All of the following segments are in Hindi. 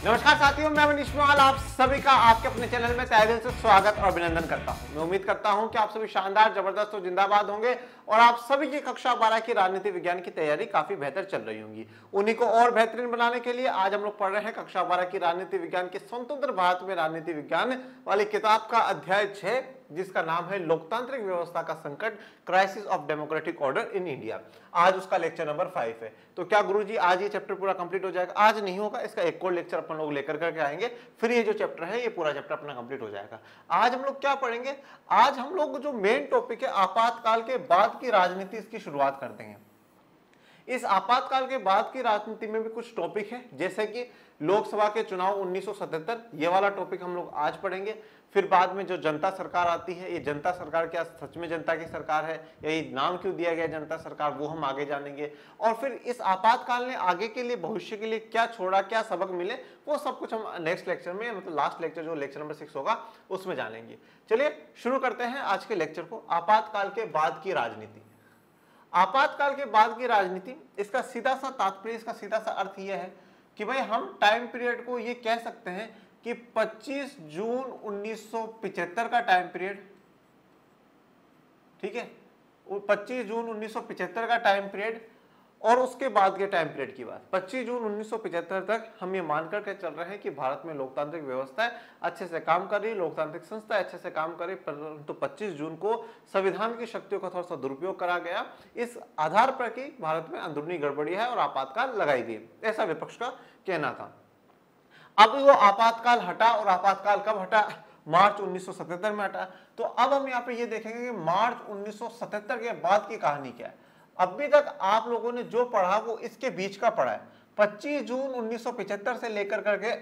नमस्कार साथियों, मैं मनीष मोहाल आप सभी का आपके अपने चैनल में तहे दिल से स्वागत और अभिनंदन करता हूं। मैं उम्मीद करता हूं कि आप सभी शानदार, जबरदस्त और जिंदाबाद होंगे और आप सभी की कक्षा 12 की राजनीति विज्ञान की तैयारी काफी बेहतर चल रही होंगी। उन्हीं को और बेहतरीन बनाने के लिए आज हम लोग पढ़ रहे हैं कक्षा 12 की राजनीति विज्ञान के स्वतंत्र भारत में राजनीति विज्ञान वाली किताब का अध्याय 6, जिसका नाम है लोकतांत्रिक व्यवस्था का संकट, crisis of democratic order in India. आज उसका लेक्चर नंबर 5 है। तो क्या गुरुजी आज ये चैप्टर पूरा कंप्लीट हो जाएगा? आज नहीं होगा, इसका एक और लेक्चर अपन लोग लेकर करके आएंगे, फिर ये जो चैप्टर है ये पूरा चैप्टर अपना कंप्लीट हो जाएगा। आज हम लोग क्या पढ़ेंगे? आज हम लोग जो मेन टॉपिक है आपातकाल के बाद की राजनीति, इसकी शुरुआत करते हैं। इस आपातकाल के बाद की राजनीति में भी कुछ टॉपिक है, जैसे कि लोकसभा के चुनाव 1977, ये वाला टॉपिक हम लोग आज पढ़ेंगे। फिर बाद में जो जनता सरकार आती है, ये जनता सरकार क्या सच में जनता की सरकार है या ये नाम क्यों दिया गया जनता सरकार, वो हम आगे जानेंगे। और फिर इस आपातकाल ने आगे के लिए, भविष्य के लिए क्या छोड़ा, क्या सबक मिले, वो सब कुछ हम नेक्स्ट लेक्चर में, मतलब लास्ट लेक्चर जो लेक्चर नंबर 6 होगा उसमें जानेंगे। चलिए शुरू करते हैं आज के लेक्चर को। आपातकाल के बाद की राजनीति। आपातकाल के बाद की राजनीति, इसका सीधा सा तात्पर्य, इसका सीधा सा अर्थ यह है कि भाई हम टाइम पीरियड को ये कह सकते हैं कि 25 जून 1975 का टाइम पीरियड, ठीक है, 25 जून 1975 का टाइम पीरियड और उसके बाद के टाइम पीरियड की बात। 25 जून 1975 तक हम ये मानकर के चल रहे हैं कि भारत में लोकतांत्रिक व्यवस्था अच्छे से काम कर रही है, लोकतांत्रिक संस्था अच्छे से काम कर रही है, परंतु 25 जून को संविधान की शक्तियों का थोड़ा सा दुरुपयोग करा गया, इस आधार पर कि भारत में अंदरूनी गड़बड़ी है और आपातकाल लगाई गई, ऐसा विपक्ष का कहना था। अब वो आपातकाल हटा, और आपातकाल कब हटा? मार्च 1977 में हटा। तो अब हम यहाँ पे ये देखेंगे कि मार्च 1977 के बाद की कहानी क्या है। अभी तक आप लोगों ने जो पढ़ा वो इसके बीच का पढ़ा है। 25 जून 1975 से लेकर करके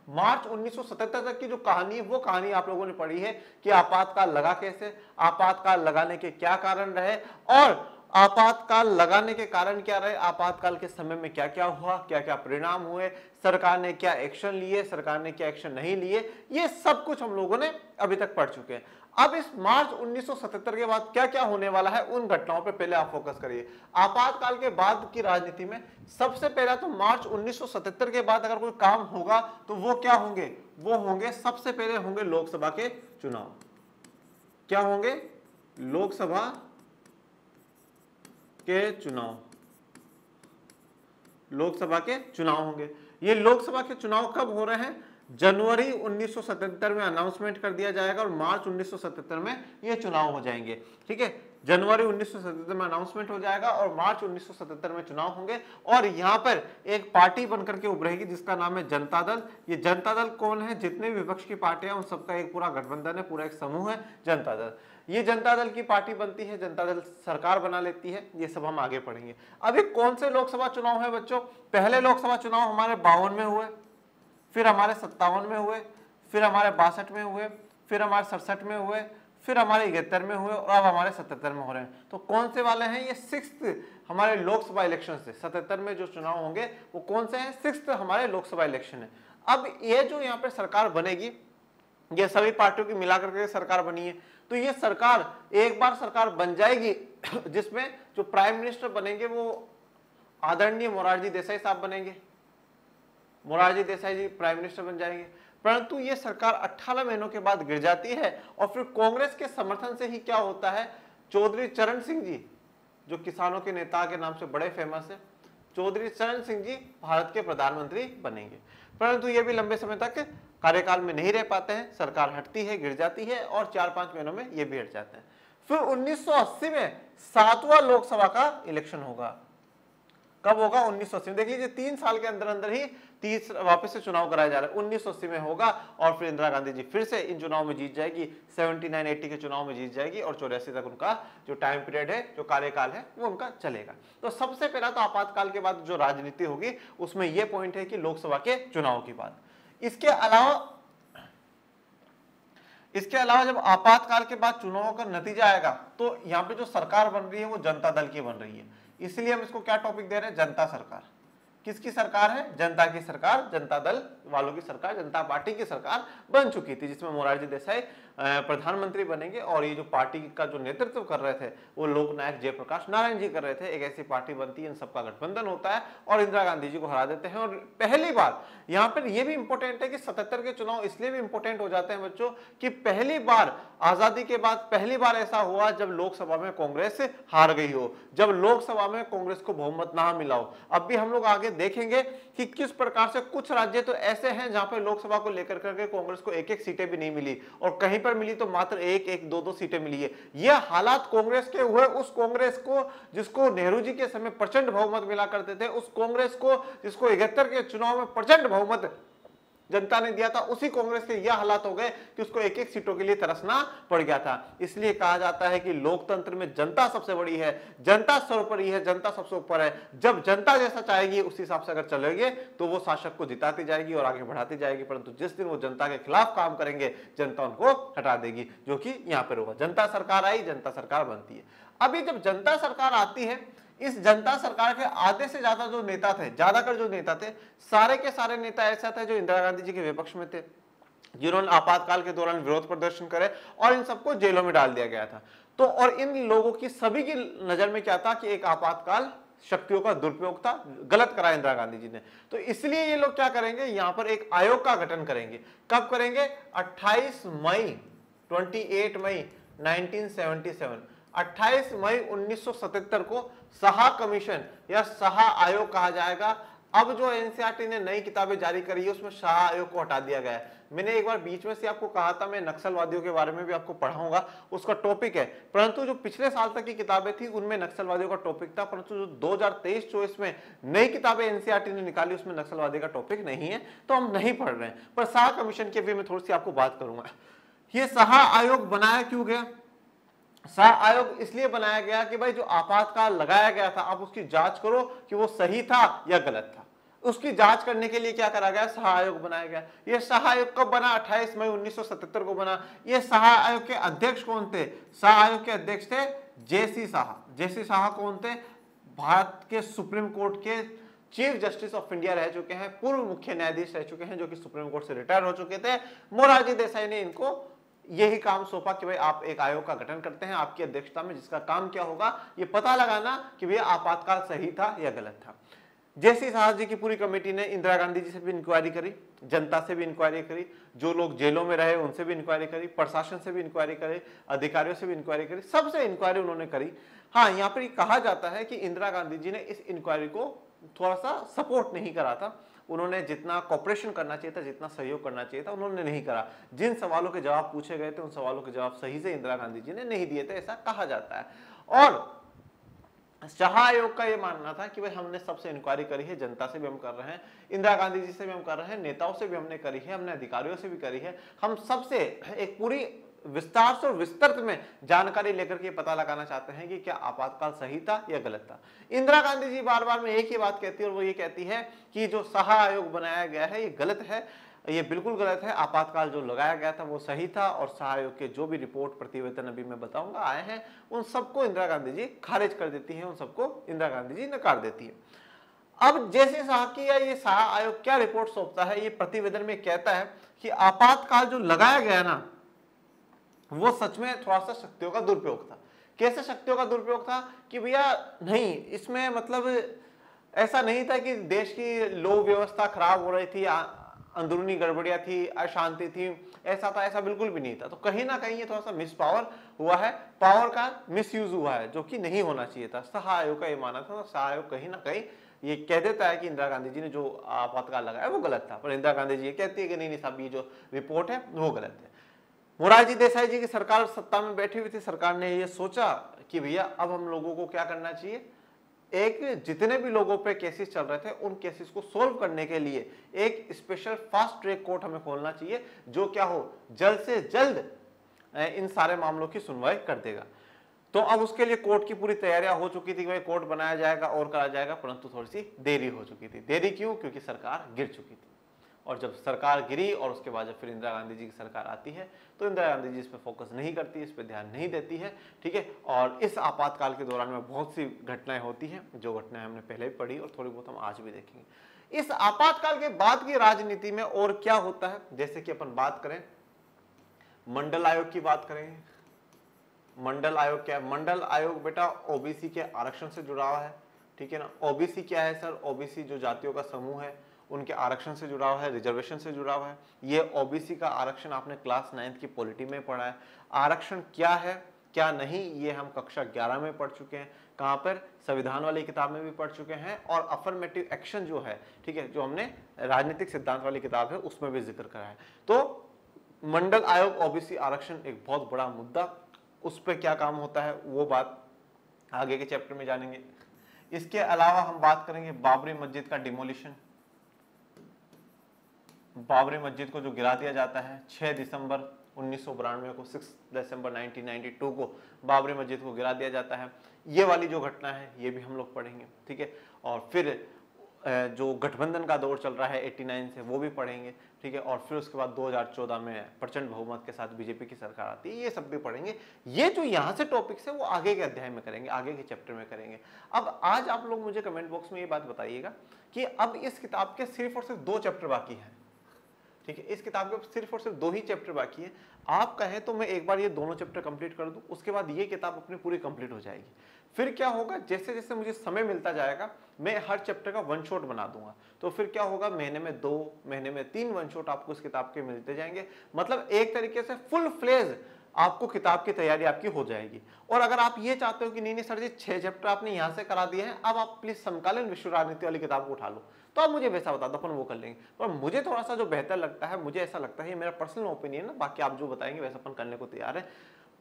मार्च 1977 तक की जो कहानी है, वो कहानी आप लोगों ने पढ़ी है कि आपातकाल लगा कैसे, आपातकाल लगाने के क्या कारण रहे और आपातकाल लगाने के कारण क्या रहे, आपातकाल के समय में क्या क्या हुआ, क्या क्या परिणाम हुए, सरकार ने क्या एक्शन लिए, सरकार ने क्या एक्शन नहीं लिए, ये सब कुछ हम लोगों ने अभी तक पढ़ चुके हैं। अब इस मार्च 1977 के बाद क्या क्या होने वाला है, उन घटनाओं पे पहले आप फोकस करिए। आपातकाल के बाद की राजनीति में सबसे पहला तो मार्च 1977 के बाद अगर कोई काम होगा तो वो क्या होंगे? वो होंगे, सबसे पहले होंगे लोकसभा के चुनाव। क्या होंगे? लोकसभा के चुनाव। लोकसभा के चुनाव होंगे। ये लोकसभा के चुनाव कब हो रहे हैं? जनवरी 1977 में अनाउंसमेंट कर दिया जाएगा और मार्च 1977 में ये चुनाव हो जाएंगे। ठीक है, जनवरी 1977 में अनाउंसमेंट हो जाएगा और मार्च 1977 में चुनाव होंगे। और यहाँ पर एक पार्टी बनकर के उभरेगी जिसका नाम है जनता दल। ये जनता दल कौन है? जितने भी विपक्ष की पार्टियां, उन सबका एक पूरा गठबंधन है, पूरा एक समूह है जनता दल। ये जनता दल की पार्टी बनती है, जनता दल सरकार बना लेती है, ये सब हम आगे पढ़ेंगे। अभी कौन से लोकसभा चुनाव है बच्चों? पहले लोकसभा चुनाव हमारे 52 में हुए, फिर हमारे 57 में हुए, फिर हमारे 62 में हुए, फिर हमारे 67 में हुए, फिर हमारे 71 में हुए और अब हमारे 77 में हो रहे हैं। तो कौन से वाले हैं ये? 6th हमारे लोकसभा इलेक्शन से 77 में जो चुनाव होंगे वो कौन से हैं? 6th हमारे लोकसभा इलेक्शन है। अब ये जो यहाँ पे सरकार बनेगी, ये सभी पार्टियों की मिलाकर के सरकार बनी है, तो ये सरकार एक बार सरकार बन जाएगी जिसमें जो प्राइम मिनिस्टर बनेंगे वो आदरणीय मोरारजी देसाई साहब बनेंगे। मोरारजी देसाई जी प्राइम मिनिस्टर बन जाएंगे। परंतु ये सरकार 18 महीनों के बाद गिर जाती है और फिर कांग्रेस के समर्थन से ही क्या होता है, चौधरी चरण सिंह जी, जो किसानों के नेता के नाम से बड़े फेमस है, चौधरी चरण सिंह जी भारत के प्रधानमंत्री बनेंगे। परंतु ये भी लंबे समय तक कार्यकाल में नहीं रह पाते हैं, सरकार हटती है, गिर जाती है और 4-5 महीनों में ये भी हट जाते हैं। फिर 1980 में 7वां लोकसभा का इलेक्शन होगा। कब होगा? 1980 में। देखिए 3 साल के अंदर अंदर ही 30 वापस से चुनाव कराया जा रहा है। 1980 में होगा और फिर इंदिरा गांधी जी फिर से इन चुनाव में जीत जाएगी, 79-80 के चुनाव में जीत जाएगी और 84 तक उनका जो टाइम पीरियड है, जो कार्यकाल है, वो उनका चलेगा। तो सबसे पहला तो आपातकाल के बाद जो राजनीति होगी उसमें यह पॉइंट है कि लोकसभा के चुनाव की बात। इसके अलावा जब आपातकाल के बाद चुनाव का नतीजा आएगा तो यहाँ पे जो सरकार बन रही है वो जनता दल की बन रही है, इसलिए हम इसको क्या टॉपिक दे रहे हैं? जनता सरकार। किसकी सरकार है? जनता की सरकार, जनता दल वालों की सरकार, जनता पार्टी की सरकार बन चुकी थी, जिसमें मोरारजी देसाई प्रधानमंत्री बनेंगे और ये जो पार्टी का जो नेतृत्व कर रहे थे वो लोकनायक जयप्रकाश नारायण जी कर रहे थे। एक ऐसी पार्टी बनती है, इन सबका गठबंधन होता है और इंदिरा गांधी जी को हरा देते हैं। और पहली बार यहाँ पर ये भी इंपॉर्टेंट है कि 77 के चुनाव इसलिए भी इंपॉर्टेंट हो जाते हैं बच्चों कि पहली बार आजादी के बाद पहली बार ऐसा हुआ जब लोकसभा में कांग्रेस हार गई हो, जब लोकसभा में कांग्रेस को बहुमत ना मिला हो। अब भी हम लोग आगे देखेंगे कि किस प्रकार से कुछ राज्य तो ऐसे हैं जहां पर लोकसभा को लेकर करके कांग्रेस को एक एक सीटें भी नहीं मिली और कहीं पर मिली तो मात्र एक एक दो दो सीटें मिली है। यह हालात कांग्रेस के हुए, उस कांग्रेस को जिसको नेहरू जी के समय प्रचंड बहुमत मिला करते थे, उस कांग्रेस को जिसको 71 के चुनाव में प्रचंड बहुमत जनता ने दिया था, उसी कांग्रेस के यह हालात हो गए कि उसको एक एक सीटों के लिए तरसना पड़ गया था। इसलिए कहा जाता है कि लोकतंत्र में जनता सबसे बड़ी है, जनता सर्वोपरि है, जनता सबसे ऊपर है। जब जनता जैसा चाहेगी उस हिसाब से अगर चलेंगे तो वो शासक को जिताती जाएगी और आगे बढ़ाती जाएगी, परंतु जिस दिन वो जनता के खिलाफ काम करेंगे जनता उनको हटा देगी, जो कि यहाँ पर होगा। जनता सरकार आई, जनता सरकार बनती है। अभी जब जनता सरकार आती है, इस जनता सरकार के आधे से ज्यादा जो नेता थे, ज्यादातर जो नेता थे, सारे के सारे नेता ऐसा थे जो इंदिरा गांधी जी के विपक्ष में थे, जिन्होंने आपातकाल के दौरान विरोध प्रदर्शन करे और इन सबको जेलों में डाल दिया गया था। तो और इन लोगों की सभी की नजर में क्या था कि एक आपातकाल शक्तियों का दुरुपयोग था, गलत करा इंदिरा गांधी जी ने। तो इसलिए ये लोग क्या करेंगे, यहां पर एक आयोग का गठन करेंगे। कब करेंगे? 28 मई 1977 28 मई 1977 को साहा कमीशन या साहा आयोग कहा जाएगा। अब जो एनसीईआरटी ने नई किताबें जारी करी है उसमें साहा आयोग को हटा दिया गया है। मैंने एक बार बीच में से आपको कहा था मैं नक्सलवादियों के बारे में भी आपको पढ़ाऊंगा, उसका टॉपिक है, परंतु जो पिछले साल तक की किताबें थी उनमें नक्सलवादियों का टॉपिक था, परंतु जो 2023-24 में नई किताबें एनसीईआरटी ने निकाली उसमें नक्सलवादी का टॉपिक नहीं है, तो हम नहीं पढ़ रहे हैं। पर साहा कमीशन के भी मैं थोड़ी सी आपको बात करूंगा। ये साहा आयोग बनाया क्यों गया? साहा आयोग इसलिए बनाया गया कि भाई जो आपातकाल लगाया गया था आप उसकी जांच करो कि वो सही था या गलत था। उसकी जांच करने के लिए क्या करा गया? साहा आयोग बनाया गया। ये साहा आयोग कब बना? 28 मई 1977 को बना। ये साहा आयोग के अध्यक्ष कौन थे? साहा आयोग के अध्यक्ष थे जेसी साहा। जेसी साहा कौन थे? भारत के सुप्रीम कोर्ट के चीफ जस्टिस ऑफ इंडिया रह चुके हैं, पूर्व मुख्य न्यायाधीश रह चुके हैं, जो कि सुप्रीम कोर्ट से रिटायर हो चुके थे। मोरारजी देसाई ने इनको यही काम सौंपा कि भाई आप एक आयोग का गठन करते हैं आपकी अध्यक्षता में, जिसका काम क्या होगा, ये पता लगाना कि भैया आपातकाल सही था या गलत था। जेसी साहा जी की पूरी कमेटी ने इंदिरा गांधी जी से भी इंक्वायरी करी, जनता से भी इंक्वायरी करी, जो लोग जेलों में रहे उनसे भी इंक्वायरी करी, प्रशासन से भी इंक्वायरी करी, अधिकारियों से भी इंक्वायरी करी, सबसे इंक्वायरी उन्होंने करी। हाँ, यहाँ पर कहा जाता है कि इंदिरा गांधी जी ने इस इंक्वायरी को थोड़ा सा सपोर्ट नहीं करा था। उन्होंने जितना कॉपरेशन करना चाहिए था, जितना सहयोग करना चाहिए था, उन्होंने नहीं करा। जिन सवालों के जवाब पूछे गए थे उन सवालों के जवाब सही से इंदिरा गांधी जी ने नहीं दिए थे, ऐसा कहा जाता है। और साहा आयोग का यह मानना था कि भाई हमने सबसे इंक्वायरी करी है, जनता से भी हम कर रहे हैं, इंदिरा गांधी जी से भी हम कर रहे हैं, नेताओं से भी हमने करी है, हमने अधिकारियों से भी करी है, हम सबसे एक पूरी विस्तार से और विस्तृत में जानकारी लेकर के पता लगाना चाहते हैं कि क्या आपातकाल सही था या गलत था। इंदिरा गांधी जी बार बार में एक ही बात कहती है और वो ये कहती है कि जो साहा आयोग बनाया गया है ये गलत है, ये बिल्कुल गलत है। आपातकाल जो लगाया गया था वो सही था और साहा आयोग के जो भी रिपोर्ट प्रतिवेदन अभी मैं बताऊंगा आए हैं उन सबको इंदिरा गांधी जी खारिज कर देती है, उन सबको इंदिरा गांधी जी नकार देती है। अब जैसे साहा की या ये साहा आयोग क्या रिपोर्ट सौंपता है, ये प्रतिवेदन में कहता है कि आपातकाल जो लगाया गया ना वो सच में थोड़ा सा शक्तियों का दुरुपयोग था। कैसे शक्तियों का दुरुपयोग था कि भैया नहीं, इसमें मतलब ऐसा नहीं था कि देश की लो व्यवस्था खराब हो रही थी, अंदरूनी गड़बड़ियां थी, अशांति थी, ऐसा था, ऐसा बिल्कुल भी नहीं था। तो कहीं ना कहीं ये थोड़ा सा मिस पावर हुआ है, पावर का मिसयूज हुआ है, जो कि नहीं होना चाहिए था। साहा आयोग का ये माना था। साहा आयोग कहीं ना कहीं ये कह देता है कि इंदिरा गांधी जी ने जो आपातकाल लगाया वो गलत था, पर इंदिरा गांधी जी ये कहती है कि नहीं नहीं साहब ये जो रिपोर्ट है वो गलत है। मोरारजी देसाई जी की सरकार सत्ता में बैठी हुई थी, सरकार ने ये सोचा कि भैया अब हम लोगों को क्या करना चाहिए, एक जितने भी लोगों पे केसेस चल रहे थे उन केसेस को सोल्व करने के लिए एक स्पेशल फास्ट ट्रैक कोर्ट हमें खोलना चाहिए, जो क्या हो जल्द से जल्द इन सारे मामलों की सुनवाई कर देगा। तो अब उसके लिए कोर्ट की पूरी तैयारियां हो चुकी थी कि भाई कोर्ट बनाया जाएगा और करा जाएगा, परंतु थोड़ी सी देरी हो चुकी थी। देरी क्यों? क्योंकि सरकार गिर चुकी थी। और जब सरकार गिरी और उसके बाद जब फिर इंदिरा गांधी जी की सरकार आती है तो इंदिरा गांधी जी इस पर फोकस नहीं करती, इस पर ध्यान नहीं देती है, ठीक है। और इस आपातकाल के दौरान में बहुत सी घटनाएं होती हैं, जो घटनाएं हमने पहले भी पढ़ी और थोड़ी बहुत हम आज भी देखेंगे। इस आपातकाल के बाद की राजनीति में और क्या होता है, जैसे कि अपन बात करें मंडल आयोग की बात करेंगे। मंडल आयोग क्या है? मंडल आयोग बेटा ओबीसी के आरक्षण से जुड़ा हुआ है, ठीक है ना। ओबीसी क्या है सर? ओबीसी जो जातियों का समूह है उनके आरक्षण से जुड़ा हुआ है, रिजर्वेशन से जुड़ा हुआ है। ये ओबीसी का आरक्षण आपने क्लास 9th की पॉलिटी में पढ़ा है। आरक्षण क्या है क्या नहीं ये हम कक्षा 11 में पढ़ चुके हैं। कहां पर? संविधान वाली किताब में भी पढ़ चुके हैं, और अफर्मेटिव एक्शन जो है, ठीक है, जो हमने राजनीतिक सिद्धांत वाली किताब है उसमें भी जिक्र करा है। तो मंडल आयोग ओबीसी आरक्षण एक बहुत बड़ा मुद्दा, उस पर क्या काम होता है वो बात आगे के चैप्टर में जानेंगे। इसके अलावा हम बात करेंगे बाबरी मस्जिद का डिमोलिशन। बाबरी मस्जिद को जो गिरा दिया जाता है 6 दिसंबर 1992 को, 6 दिसंबर 1992 को बाबरी मस्जिद को गिरा दिया जाता है। ये वाली जो घटना है ये भी हम लोग पढ़ेंगे, ठीक है। और फिर जो गठबंधन का दौर चल रहा है 89 से वो भी पढ़ेंगे, ठीक है। और फिर उसके बाद 2014 में प्रचंड बहुमत के साथ बीजेपी की सरकार आती है, ये सब भी पढ़ेंगे। ये जो यहाँ से टॉपिक्स है वो आगे के अध्याय में करेंगे, आगे के चैप्टर में करेंगे। अब आज आप लोग मुझे कमेंट बॉक्स में ये बात बताइएगा कि अब इस किताब के सिर्फ और सिर्फ 2 चैप्टर बाकी हैं, ठीक है। इस किताब के सिर्फ और सिर्फ 2 ही चैप्टर बाकी है। आप कहें तो मैं एक बार ये दोनों चैप्टर कंप्लीट कर दूं, उसके बाद ये किताब अपनी पूरी कंप्लीट हो जाएगी। फिर क्या होगा, जैसे जैसे मुझे समय मिलता जाएगा मैं हर चैप्टर का 1 शॉट बना दूंगा। तो फिर क्या होगा, महीने में 2, महीने में 3 1 शॉट आपको इस किताब के मिलते जाएंगे। मतलब एक तरीके से फुल फ्लेज आपको किताब की तैयारी आपकी हो जाएगी। और अगर आप ये चाहते हो कि नहीं सर जी 6 चैप्टर आपने यहाँ से करा दिए हैं, अब आप प्लीज समकालीन विश्व राजनीति वाली किताब को उठा लो, तो आप मुझे वैसा बता दो, अपन वो कर लेंगे। पर मुझे थोड़ा सा जो बेहतर लगता है, मुझे ऐसा लगता है, ये मेरा पर्सनल ओपिनियन है, बाकी आप जो बताएंगे वैसा अपन करने को तैयार है।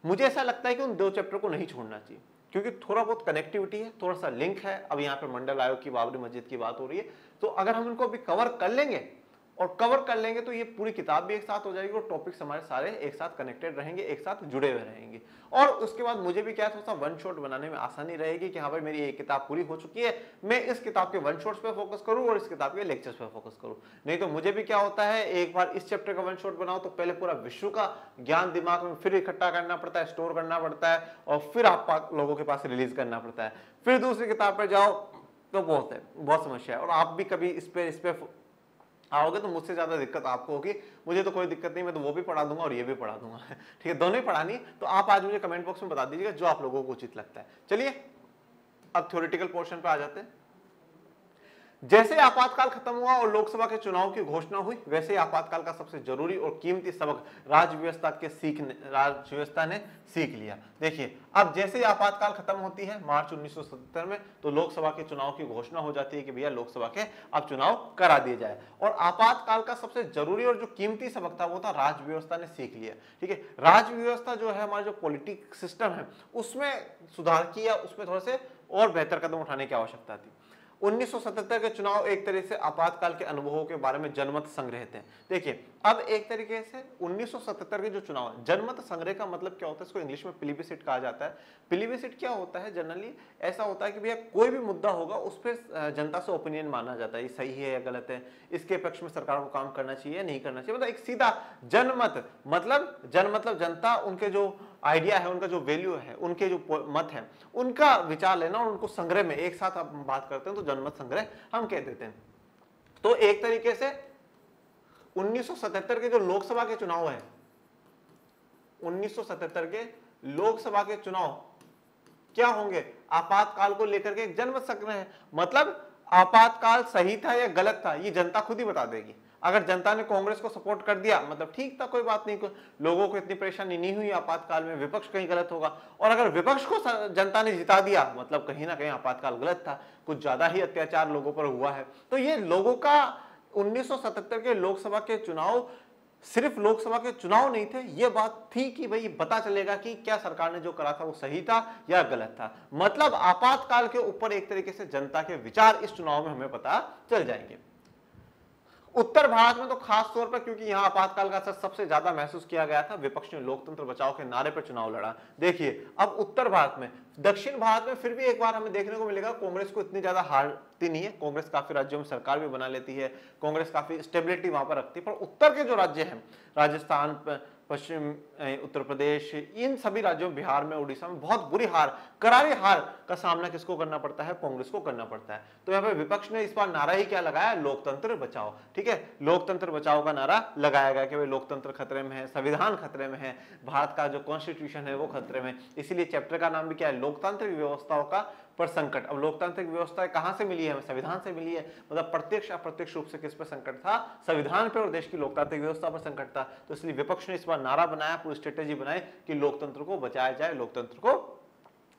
मुझे ऐसा लगता है कि उन 2 चैप्टर को नहीं छोड़ना चाहिए, क्योंकि थोड़ा बहुत कनेक्टिविटी है, थोड़ा सा लिंक है। अब यहाँ पे मंडल आयोग की, बाबरी मस्जिद की बात हो रही है, तो अगर हम इनको अभी कवर कर लेंगे तो ये पूरी किताब भी एक साथ हो जाएगी और टॉपिक्स हमारे सारे एक साथ कनेक्टेड रहेंगे, एक साथ जुड़े हुए रहेंगे। और उसके बाद मुझे भी क्या थोड़ा सा 1 शॉट बनाने में आसानी रहेगी कि हाँ भाई मेरी एक किताब पूरी हो चुकी है, मैं इस किताब के 1 शॉट्स पे फोकस करूं और इस किताब के लेक्चर्स पे फोकस करूं। नहीं तो मुझे भी क्या होता है, एक बार इस चैप्टर का 1 शॉट बनाओ तो पहले पूरा विश्व का ज्ञान दिमाग में फिर इकट्ठा करना पड़ता है, स्टोर करना पड़ता है, और फिर आप लोगों के पास रिलीज करना पड़ता है। फिर दूसरी किताब पर जाओ तो बहुत समस्या है। और आप भी कभी इस पे आओगे तो मुझसे ज्यादा दिक्कत आपको होगी, मुझे तो कोई दिक्कत नहीं, मैं तो वो भी पढ़ा दूंगा और ये भी पढ़ा दूंगा, ठीक है, दोनों ही पढ़ानी। तो आप आज मुझे कमेंट बॉक्स में बता दीजिएगा जो आप लोगों को उचित लगता है। चलिए अब थ्योरेटिकल पोर्शन पे आ जाते हैं। जैसे आपातकाल खत्म हुआ और लोकसभा के चुनाव की घोषणा हुई, वैसे ही आपातकाल का सबसे जरूरी और कीमती सबक राजव्यवस्था ने सीख लिया। देखिए अब जैसे ही आपातकाल खत्म होती है मार्च 1977 में, तो लोकसभा के चुनाव की घोषणा हो जाती है कि भैया लोकसभा के अब चुनाव करा दिए जाए। और आपातकाल का सबसे जरूरी और जो कीमती सबक था वो था राजव्यवस्था ने सीख लिया, ठीक है। राजव्यवस्था जो है, हमारा जो पॉलिटिक्स सिस्टम है उसमें सुधार किया, उसमें थोड़े से और बेहतर कदम उठाने की आवश्यकता थी। 1977 के चुनाव एक तरह से आपातकाल के अनुभवों के बारे में जनमत संग्रह थे। देखिए अब एक तरीके से 1977 के जो चुनाव है, जनमत संग्रह का मतलब क्या होता है, इसको इंग्लिश में प्लेबिसिट कहा जाता है। प्लेबिसिट क्या होता है, जनरली ऐसा होता है कि भैया कोई भी मुद्दा होगा उस पर जनता से ओपिनियन माना जाता है, ये सही है या गलत है, इसके पक्ष में सरकार को काम करना चाहिए या नहीं करना चाहिए। मतलब एक सीधा जनमत, मतलब जनता, उनके जो आइडिया है, उनका जो वैल्यू है, उनके जो मत है, उनका विचार लेना और उनको संग्रह में एक साथ आप बात करते हैं तो जनमत संग्रह हम कह देते हैं। तो एक तरीके से 1977 के जो लोकसभा के चुनाव है, 1977 के लोकसभा के चुनाव क्या होंगे, आपातकाल को लेकर के एक जनमत संग्रह है। मतलब आपातकाल सही था या गलत था ये जनता खुद ही बता देगी। अगर जनता ने कांग्रेस को सपोर्ट कर दिया मतलब ठीक था, कोई बात नहीं, लोगों को इतनी परेशानी नहीं हुई आपातकाल में, विपक्ष कहीं गलत होगा। और अगर विपक्ष को जनता ने जिता दिया मतलब कहीं ना कहीं आपातकाल गलत था, कुछ ज्यादा ही अत्याचार लोगों पर हुआ है। तो ये लोगों का 1977 के लोकसभा के चुनाव सिर्फ लोकसभा के चुनाव नहीं थे, ये बात थी कि भाई पता चलेगा कि क्या सरकार ने जो करा था वो सही था या गलत था। मतलब आपातकाल के ऊपर एक तरीके से जनता के विचार इस चुनाव में हमें पता चल जाएंगे। उत्तर भारत में तो खास तौर पर, क्योंकि यहां आपातकाल का असर सबसे ज्यादा महसूस किया गया था, विपक्ष ने लोकतंत्र बचाओ के नारे पर चुनाव लड़ा। देखिए अब उत्तर भारत में, दक्षिण भारत में फिर भी एक बार हमें देखने को मिलेगा कांग्रेस को इतनी ज्यादा हारती नहीं है, कांग्रेस काफी राज्यों में सरकार भी बना लेती है, कांग्रेस काफी स्टेबिलिटी वहां पर रखती है। पर उत्तर के जो राज्य हैं, राजस्थान पश्चिम उत्तर प्रदेश, इन सभी राज्यों में, बिहार में, उड़ीसा में बहुत बुरी हार, करारी हार का सामना किसको करना पड़ता है? कांग्रेस को करना पड़ता है। तो यहाँ पे विपक्ष ने इस बार नारा ही क्या लगाया? लोकतंत्र बचाओ। ठीक है, लोकतंत्र बचाओ का नारा लगाया गया कि भाई लोकतंत्र खतरे में है, संविधान खतरे में है, भारत का जो कॉन्स्टिट्यूशन है वो खतरे में। इसीलिए चैप्टर का नाम भी क्या है? लोकतांत्रिक व्यवस्थाओं का पर संकट। अब लोकतांत्रिक व्यवस्था कहां से मिली है? हमें संविधान से मिली है। मतलब प्रत्यक्ष अप्रत्यक्ष रूप से किस पर संकट था? संविधान पर और देश की लोकतांत्रिक व्यवस्था पर संकट था। तो इसलिए विपक्ष ने इस बार नारा बनाया, पूरी स्ट्रेटेजी बनाई कि लोकतंत्र को बचाया जाए, लोकतंत्र को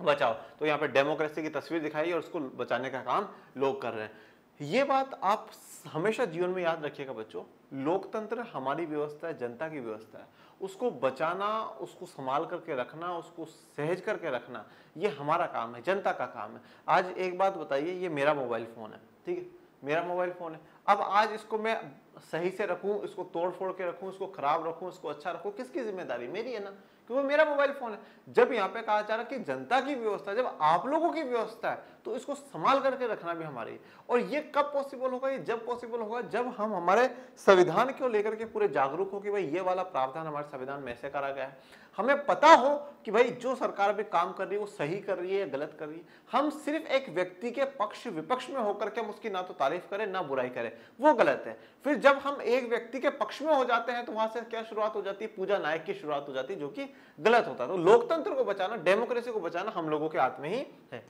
बचाओ। तो यहाँ पे डेमोक्रेसी की तस्वीर दिखाई और उसको बचाने का काम लोग कर रहे हैं। ये बात आप हमेशा जीवन में याद रखिएगा बच्चों, लोकतंत्र हमारी व्यवस्था है, जनता की व्यवस्था है। उसको बचाना, उसको संभाल करके रखना, उसको सहेज करके रखना, ये हमारा काम है, जनता का काम है। आज एक बात बताइए, ये मेरा मोबाइल फोन है, ठीक है, मेरा मोबाइल फोन है। अब आज इसको मैं सही से रखूं, इसको तोड़ फोड़ के रखूं, इसको खराब रखूं, इसको अच्छा रखूं, किसकी जिम्मेदारी? मेरी है ना, क्योंकि वो मेरा मोबाइल फोन है। जब यहाँ पे कहा जा रहा है कि जनता की व्यवस्था, जब आप लोगों की व्यवस्था है, तो इसको संभाल करके रखना भी हमारी। और ये कब पॉसिबल होगा? ये जब पॉसिबल होगा जब हम हमारे संविधान को लेकर के पूरे जागरूक हो कि भाई ये वाला प्रावधान हमारे संविधान में ऐसे करा गया है। हमें पता हो कि भाई जो सरकार भी काम कर रही है वो सही कर रही है या गलत कर रही है। हम सिर्फ एक व्यक्ति के पक्ष विपक्ष में होकर के हम उसकी ना तो तारीफ करें ना बुराई करें, वो गलत है। फिर जब हम एक व्यक्ति के पक्ष में हो जाते हैं तो वहां से क्या शुरुआत हो जाती है? पूजा नायक की शुरुआत हो जाती है, जो कि गलत होता है। तो लोकतंत्र को बचाना, डेमोक्रेसी को बचाना हम लोगों के हाथ में ही है।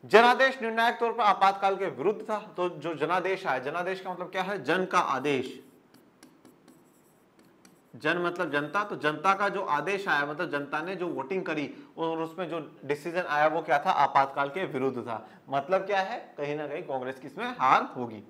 जनादेश निर्णायक तौर पर आपातकाल के विरुद्ध था। तो जो जनादेश आया, जनादेश का मतलब क्या है? जन का आदेश। जन मतलब जनता, तो जनता का जो आदेश आया, मतलब जनता ने जो वोटिंग करी और उसमें जो डिसीजन आया वो क्या था? आपातकाल के विरुद्ध था। मतलब क्या है? कहीं ना कहीं कांग्रेस की इसमें हार होगी।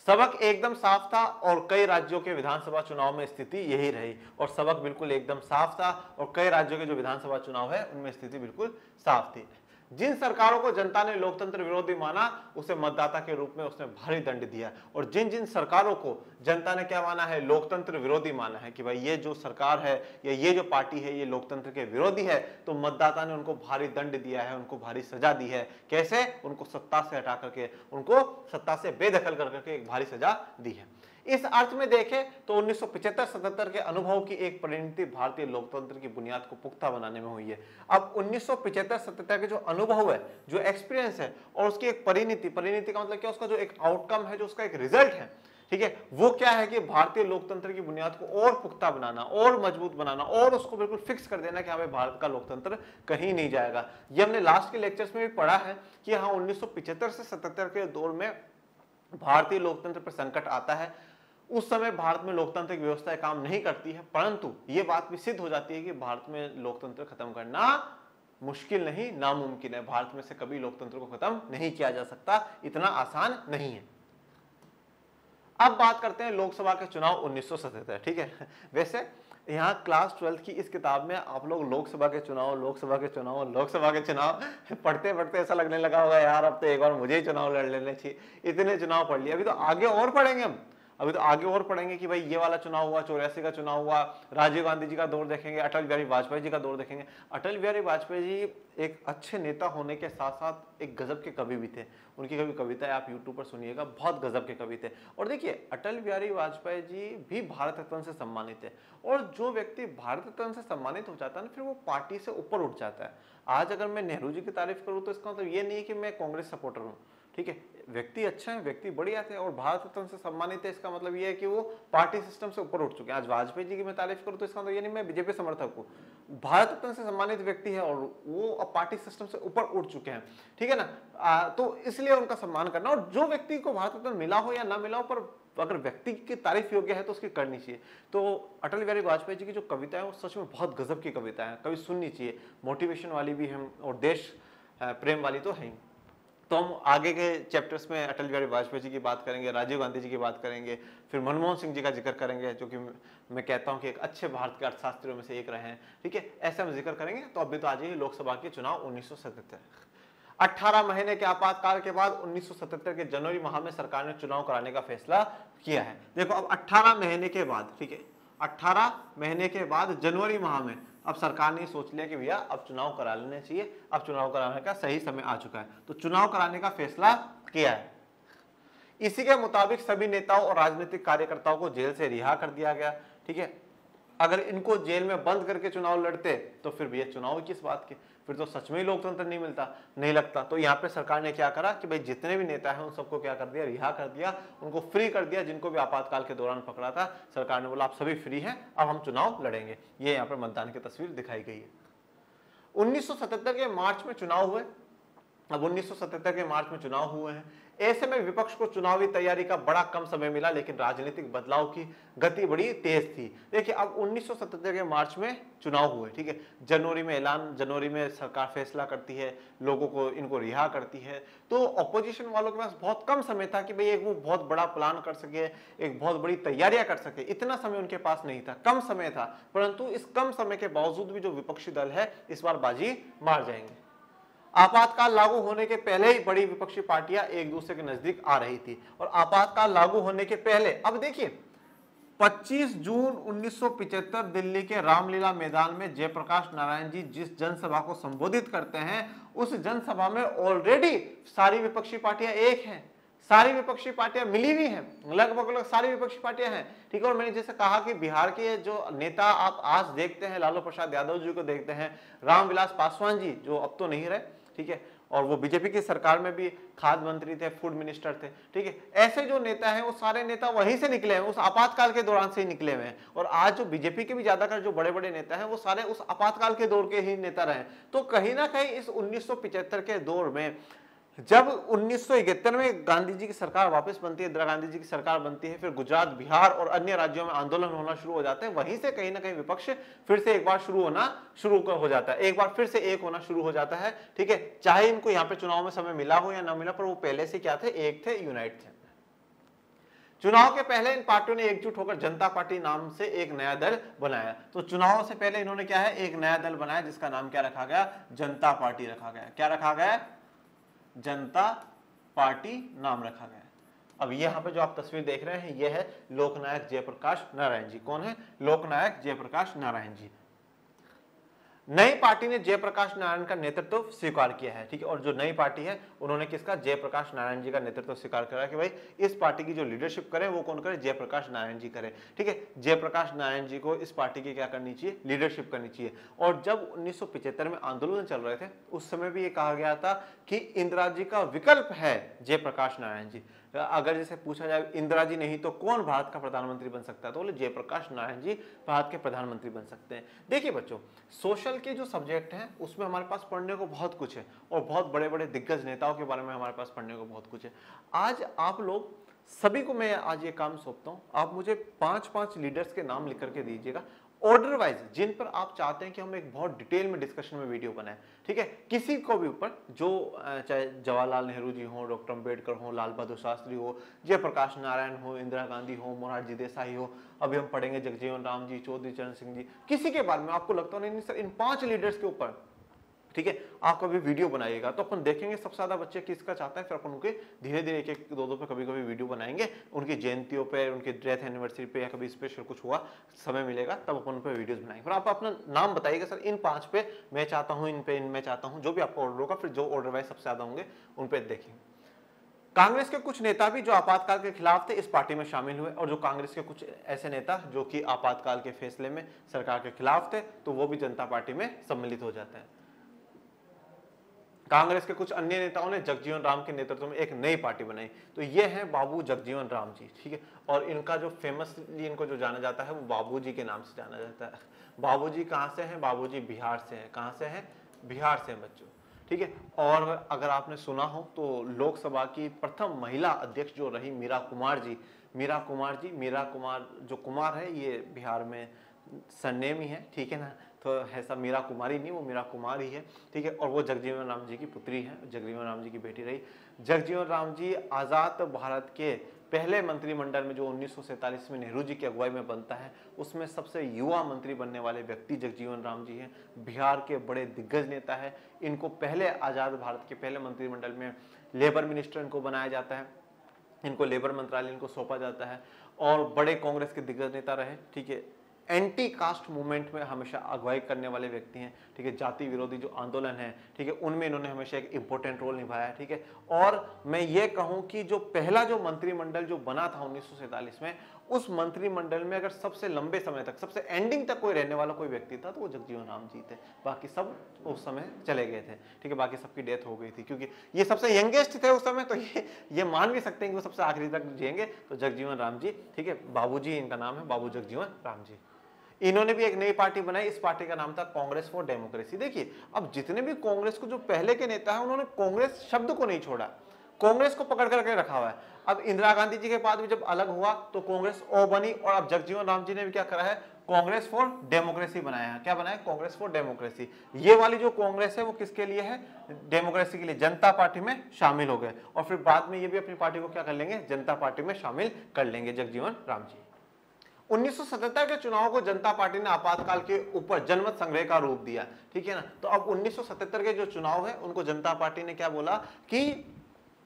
सबक एकदम साफ था और कई राज्यों के विधानसभा चुनाव में स्थिति यही रही। और सबक बिल्कुल एकदम साफ था और कई राज्यों के जो विधानसभा चुनाव है उनमें स्थिति बिल्कुल साफ थी। जिन सरकारों को जनता ने लोकतंत्र विरोधी माना, उसे मतदाता के रूप में उसने भारी दंड दिया। और जिन जिन सरकारों को जनता ने क्या माना है? लोकतंत्र विरोधी माना है कि भाई ये जो सरकार है या ये जो पार्टी है ये लोकतंत्र के विरोधी है, तो मतदाता ने उनको भारी दंड दिया है, उनको भारी सजा दी है। कैसे? उनको सत्ता से हटा करके, उनको सत्ता से बेदखल कर करके एक भारी सजा दी है। इस अर्थ में देखें तो 1975-77 के अनुभव की एक परिणति भारतीय लोकतंत्र की बुनियाद को पुख्ता बनाने में हुई है। अब 1975-77 के जो अनुभव है, जो एक्सपीरियंस है और उसकी एक परिणति, परिणति का मतलब क्या? उसका जो एक आउटकम है, जो उसका एक रिजल्ट है, ठीक है, वो क्या है कि भारतीय लोकतंत्र की बुनियाद को और पुख्ता बनाना, और मजबूत बनाना, और उसको बिल्कुल फिक्स कर देना कि हाँ भाई भारत का लोकतंत्र कहीं नहीं जाएगा। ये हमने लास्ट के लेक्चर्स में भी पढ़ा है कि हाँ 1975 से 77 के दौर में भारतीय लोकतंत्र पर संकट आता है। उस समय भारत में लोकतांत्रिक व्यवस्था काम नहीं करती है, परंतु ये बात भी सिद्ध हो जाती है कि भारत में लोकतंत्र खत्म करना मुश्किल नहीं, नामुमकिन है। भारत में से कभी लोकतंत्र को खत्म नहीं किया जा सकता, इतना आसान नहीं है। अब बात करते हैं लोकसभा के चुनाव 1977, ठीक है। वैसे यहाँ क्लास 12 की इस किताब में आप लोग लोकसभा के चुनाव, लोकसभा के चुनाव, लोकसभा के चुनाव पढ़ते पढ़ते ऐसा लगने लगा होगा यार अब तो एक बार मुझे ही चुनाव लड़ लेने चाहिए, इतने चुनाव पढ़ लिए। अभी तो आगे और पढ़ेंगे हम, अभी तो आगे और पढ़ेंगे कि भाई ये वाला चुनाव हुआ, 84 का चुनाव हुआ, राजीव गांधी जी का दौर देखेंगे, अटल बिहारी वाजपेयी जी का दौर देखेंगे। अटल बिहारी वाजपेयी जी एक अच्छे नेता होने के साथ साथ एक गजब के कवि भी थे। उनकी कभी कविताएं आप यूट्यूब पर सुनिएगा, बहुत गजब के कवि थे। और देखिए अटल बिहारी वाजपेयी जी भी भारत रत्न से सम्मानित है, और जो व्यक्ति भारत रत्न से सम्मानित हो जाता है ना, फिर वो पार्टी से ऊपर उठ जाता है। आज अगर मैं नेहरू जी की तारीफ करूँ तो इसका मतलब ये नहीं कि मैं कांग्रेस सपोर्टर हूँ, ठीक है, व्यक्ति अच्छा है, व्यक्ति बढ़िया थे और भारत रत्न से सम्मानित है, इसका मतलब ये है कि वो पार्टी सिस्टम से ऊपर उठ चुके हैं। आज वाजपेयी जी की मैं तारीफ करूं तो इसका मतलब ये नहीं मैं बीजेपी समर्थक हूँ, भारत रत्न से सम्मानित व्यक्ति है और वो अब पार्टी सिस्टम से ऊपर उठ चुके हैं, ठीक है ना। तो इसलिए उनका सम्मान करना, और जो व्यक्ति को भारत रत्न मिला हो या ना मिला हो, पर अगर व्यक्ति की तारीफ योग्य है तो उसकी करनी चाहिए। तो अटल बिहारी वाजपेयी जी की जो कविता है वो सच में बहुत गजब की कविता है, कभी सुननी चाहिए, मोटिवेशन वाली भी है और देश प्रेम वाली तो है ही। तो हम आगे के चैप्टर्स में अटल बिहारी वाजपेयी जी की बात करेंगे, राजीव गांधी जी की बात करेंगे, फिर मनमोहन सिंह जी का जिक्र करेंगे, जो कि मैं कहता हूं कि एक अच्छे भारत के अर्थशास्त्रियों में से एक रहे हैं, ठीक है, ऐसे हम जिक्र करेंगे। तो अभी तो आ जाइए लोकसभा के चुनाव 1977। 18 महीने के आपातकाल के बाद 1977 के जनवरी माह में सरकार ने चुनाव कराने का फैसला किया है। देखो अब 18 महीने के बाद, ठीक है, 18 महीने के बाद जनवरी माह में अब सरकार ने सोच लिया कि भैया अब चुनाव करा लेने चाहिए, अब चुनाव कराने का सही समय आ चुका है, तो चुनाव कराने का फैसला किया है। इसी के मुताबिक सभी नेताओं और राजनीतिक कार्यकर्ताओं को जेल से रिहा कर दिया गया, ठीक है। अगर इनको जेल में बंद करके चुनाव लड़ते तो फिर भी ये चुनाव किस बात के, फिर तो सच में ही लोकतंत्र नहीं लगता। तो यहाँ पे सरकार ने क्या करा कि भाई जितने भी नेता हैं उन सबको क्या कर दिया, रिहा कर दिया, उनको फ्री कर दिया। जिनको भी आपातकाल के दौरान पकड़ा था सरकार ने बोला आप सभी फ्री हैं, अब हम चुनाव लड़ेंगे। ये यहाँ पर मतदान की तस्वीर दिखाई गई है। 1977 के मार्च में चुनाव हुए। अब 1977 के मार्च में चुनाव हुए हैं। ऐसे में विपक्ष को चुनावी तैयारी का बड़ा कम समय मिला, लेकिन राजनीतिक बदलाव की गति बड़ी तेज थी। देखिए अब 1977 के मार्च में चुनाव हुए, ठीक है, जनवरी में ऐलान, जनवरी में सरकार फैसला करती है, लोगों को इनको रिहा करती है। तो ऑपोजिशन वालों के पास बहुत कम समय था कि भाई एक वो बहुत बड़ा प्लान कर सके, एक बहुत बड़ी तैयारियां कर सके। इतना समय उनके पास नहीं था, कम समय था। परंतु इस कम समय के बावजूद भी जो विपक्षी दल है इस बार बाजी मार जाएंगे। आपातकाल लागू होने के पहले ही बड़ी विपक्षी पार्टियां एक दूसरे के नजदीक आ रही थी। और आपातकाल लागू होने के पहले, अब देखिए 25 जून 1975 दिल्ली के रामलीला मैदान में जयप्रकाश नारायण जी जिस जनसभा को संबोधित करते हैं, उस जनसभा में ऑलरेडी सारी विपक्षी पार्टियां एक हैं, सारी विपक्षी पार्टियां मिली हुई हैं, लगभग सारी विपक्षी पार्टियां हैं, ठीक है। और मैंने जैसे कहा कि बिहार के जो नेता आप आज देखते हैं, लालू प्रसाद यादव जी को देखते हैं, रामविलास पासवान जी जो अब तो नहीं रहे, ठीक है, और वो बीजेपी की सरकार में भी खाद्य मंत्री थे, फूड मिनिस्टर थे, ठीक है। ऐसे जो नेता हैं वो सारे नेता वहीं से निकले हैं, उस आपातकाल के दौरान से ही निकले हुए हैं। और आज जो बीजेपी के भी ज्यादातर जो बड़े बड़े नेता हैं वो सारे उस आपातकाल के दौर के ही नेता रहे। तो कहीं ना कहीं इस 1975 के दौर में, जब 1971 में गांधी जी की सरकार वापस बनती है, इंदिरा गांधी जी की सरकार बनती है, फिर गुजरात, बिहार और अन्य राज्यों में आंदोलन होना शुरू हो जाते हैं, वहीं से कहीं ना कहीं विपक्ष फिर से एक बार शुरू हो जाता है, एक बार फिर से एक होना शुरू हो जाता है, ठीक है। चाहे इनको यहाँ पे चुनाव में समय मिला हो या ना मिला, पर वो पहले से क्या थे, एक थे, यूनाइट थे। चुनाव के पहले इन पार्टियों ने एकजुट होकर जनता पार्टी नाम से एक नया दल बनाया। तो चुनाव से पहले इन्होंने क्या है, एक नया दल बनाया जिसका नाम क्या रखा गया, जनता पार्टी रखा गया। क्या रखा गया, जनता पार्टी नाम रखा गया। अब यहां पे जो आप तस्वीर देख रहे हैं यह है लोकनायक जयप्रकाश नारायण जी। कौन है, लोकनायक जयप्रकाश नारायण जी। नई पार्टी ने जयप्रकाश नारायण का नेतृत्व स्वीकार किया है, ठीक है। और जो नई पार्टी है उन्होंने किसका, जयप्रकाश नारायण जी का नेतृत्व स्वीकार करा कि भाई इस पार्टी की जो लीडरशिप करे वो कौन करे, जयप्रकाश नारायण जी करे, ठीक है। जयप्रकाश नारायण जी को इस पार्टी की क्या करनी चाहिए, लीडरशिप करनी चाहिए। और जब 1975 में आंदोलन चल रहे थे उस समय भी ये कहा गया था कि इंदिरा जी का विकल्प है जयप्रकाश नारायण जी। अगर जैसे पूछा जाए इंदिरा जी नहीं तो कौन भारत का प्रधानमंत्री बन सकता है, तो बोले जयप्रकाश नारायण जी भारत के प्रधानमंत्री बन सकते हैं। देखिए बच्चों, सोशल के जो सब्जेक्ट हैं उसमें हमारे पास पढ़ने को बहुत कुछ है और बहुत बड़े बड़े दिग्गज नेताओं के बारे में हमारे पास पढ़ने को बहुत कुछ है। आज आप लोग सभी को मैं आज ये काम सौंपता हूं, आप मुझे 5-5 लीडर्स के नाम लिख करके दीजिएगा ऑर्डर वाइज, जिन पर आप चाहते हैं कि हम एक बहुत डिटेल में डिस्कशन में वीडियो बनाएं, ठीक है। किसी को भी ऊपर, जो चाहे जवाहरलाल नेहरू जी हो, डॉक्टर अंबेडकर हो, लाल बहादुर शास्त्री हो, जयप्रकाश नारायण हो, इंदिरा गांधी हो, मोरारजी देसाई हो, अभी हम पढ़ेंगे जगजीवन राम जी, चौधरी चरण सिंह जी, किसी के बारे में आपको लगता हो नहीं सर इन 5 लीडर्स के ऊपर, ठीक है, आप कभी वीडियो बनाइएगा तो अपन देखेंगे सबसे ज्यादा बच्चे किसका चाहता है, फिर अपन उनके धीरे धीरे एक 1-2 पे कभी कभी वीडियो बनाएंगे, उनकी जयंतियों पे, उनके डेथ एनिवर्सरी पे या कभी स्पेशल कुछ हुआ समय मिलेगा तब अपन उन पे वीडियोस बनाएंगे। फिर आप अपना नाम बताइएगा सर इन 5 पे मैं चाहता हूँ, इन पे इनमें चाहता हूँ, जो भी आपका ऑर्डर होगा, फिर जो ऑर्डर वाइज सबसे ज्यादा होंगे उन पे देखेंगे। कांग्रेस के कुछ नेता भी जो आपातकाल के खिलाफ थे इस पार्टी में शामिल हुए, और जो कांग्रेस के कुछ ऐसे नेता जो कि आपातकाल के फैसले में सरकार के खिलाफ थे तो वो भी जनता पार्टी में सम्मिलित हो जाते हैं। कांग्रेस के कुछ अन्य नेताओं ने जगजीवन राम के नेतृत्व में एक नई पार्टी बनाई, तो ये हैं बाबू जगजीवन राम जी, ठीक है। और इनका जो फेमसली इनको जो जाना जाता है वो बाबूजी के नाम से जाना जाता है। बाबूजी कहाँ से हैं, बाबूजी बिहार से हैं। कहाँ से हैं, बिहार से हैं बच्चों, ठीक है। और अगर आपने सुना हो तो लोकसभा की प्रथम महिला अध्यक्ष जो रही मीरा कुमार जी, मीरा कुमार जो कुमार है ये बिहार में सरनेम ही है, ठीक है ना, तो ऐसा मीरा कुमारी नहीं, वो मीरा कुमार ही है, ठीक है। और वो जगजीवन राम जी की पुत्री है, जगजीवन राम जी की बेटी रही। जगजीवन राम जी आज़ाद भारत के पहले मंत्रिमंडल में जो 1947 में नेहरू जी की अगुवाई में बनता है उसमें सबसे युवा मंत्री बनने वाले व्यक्ति जगजीवन राम जी हैं। बिहार के बड़े दिग्गज नेता है। इनको पहले आज़ाद भारत के पहले मंत्रिमंडल में लेबर मिनिस्टर इनको बनाया जाता है, इनको लेबर मंत्रालय इनको सौंपा जाता है, और बड़े कांग्रेस के दिग्गज नेता रहे, ठीक है। एंटी कास्ट मूवमेंट में हमेशा अगुवाई करने वाले व्यक्ति हैं, ठीक है। जाति विरोधी जो आंदोलन है, ठीक है, उनमें इन्होंने हमेशा एक इंपॉर्टेंट रोल निभाया है, ठीक है। और मैं ये कहूं कि जो पहला जो मंत्रिमंडल जो बना था 1947 में, उस मंत्रिमंडल में अगर सबसे लंबे समय तक, सबसे एंडिंग तक कोई रहने वाला कोई व्यक्ति था तो वो जगजीवन राम जी थे। बाकी सब उस समय चले गए थे, ठीक है, बाकी सबकी डेथ हो गई थी, क्योंकि ये सबसे यंगेस्ट थे उस समय, तो ये मान भी सकते हैं कि वो सबसे आखिरी तक जिएंगे। तो जगजीवन राम जी, ठीक है, बाबूजी इनका नाम है, बाबू जगजीवन राम जी। इन्होंने भी एक नई पार्टी बनाई, इस पार्टी का नाम था कांग्रेस फॉर डेमोक्रेसी। देखिए, अब जितने भी कांग्रेस को जो पहले के नेता है, उन्होंने कांग्रेस शब्द को नहीं छोड़ा, कांग्रेस को पकड़ करके रखा हुआ है। अब इंदिरा गांधी जी के बाद भी जब अलग हुआ तो कांग्रेस ओ बनी, और अब जगजीवन राम जी ने भी क्या करा है, कांग्रेस फॉर डेमोक्रेसी बनाया है। क्या बनाया? Congress for democracy. ये वाली जो कांग्रेस है वो किसके लिए है? डेमोक्रेसी के लिए। जनता पार्टी में शामिल हो गए, और फिर बाद में ये भी अपनी पार्टी को क्या कर लेंगे? जनता पार्टी में शामिल कर लेंगे जगजीवन राम जी। 1977 के चुनाव को जनता पार्टी ने आपातकाल के ऊपर जनमत संग्रह का रूप दिया, ठीक है ना। तो अब 1977 के जो चुनाव है उनको जनता पार्टी ने क्या बोला कि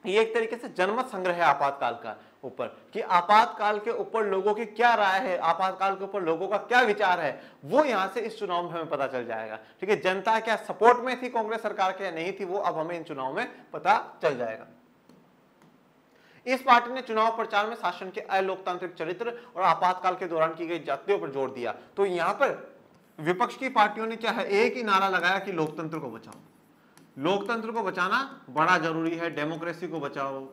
ये एक तरीके से जनमत संग्रह है आपातकाल का ऊपर, कि आपातकाल के ऊपर लोगों की क्या राय है, आपातकाल के ऊपर लोगों का क्या विचार है, वो यहां से इस चुनाव में हमें पता चल जाएगा, ठीक है। जनता क्या सपोर्ट में थी कांग्रेस सरकार के या नहीं थी, वो अब हमें इन चुनाव में पता चल जाएगा। इस पार्टी ने चुनाव प्रचार में शासन के अलोकतांत्रिक चरित्र और आपातकाल के दौरान की गई जातियों पर जोर दिया। तो यहां पर विपक्ष की पार्टियों ने क्या है, एक ही नारा लगाया कि लोकतंत्र को बचाओ, लोकतंत्र को बचाना बड़ा जरूरी है, डेमोक्रेसी को बचाओ,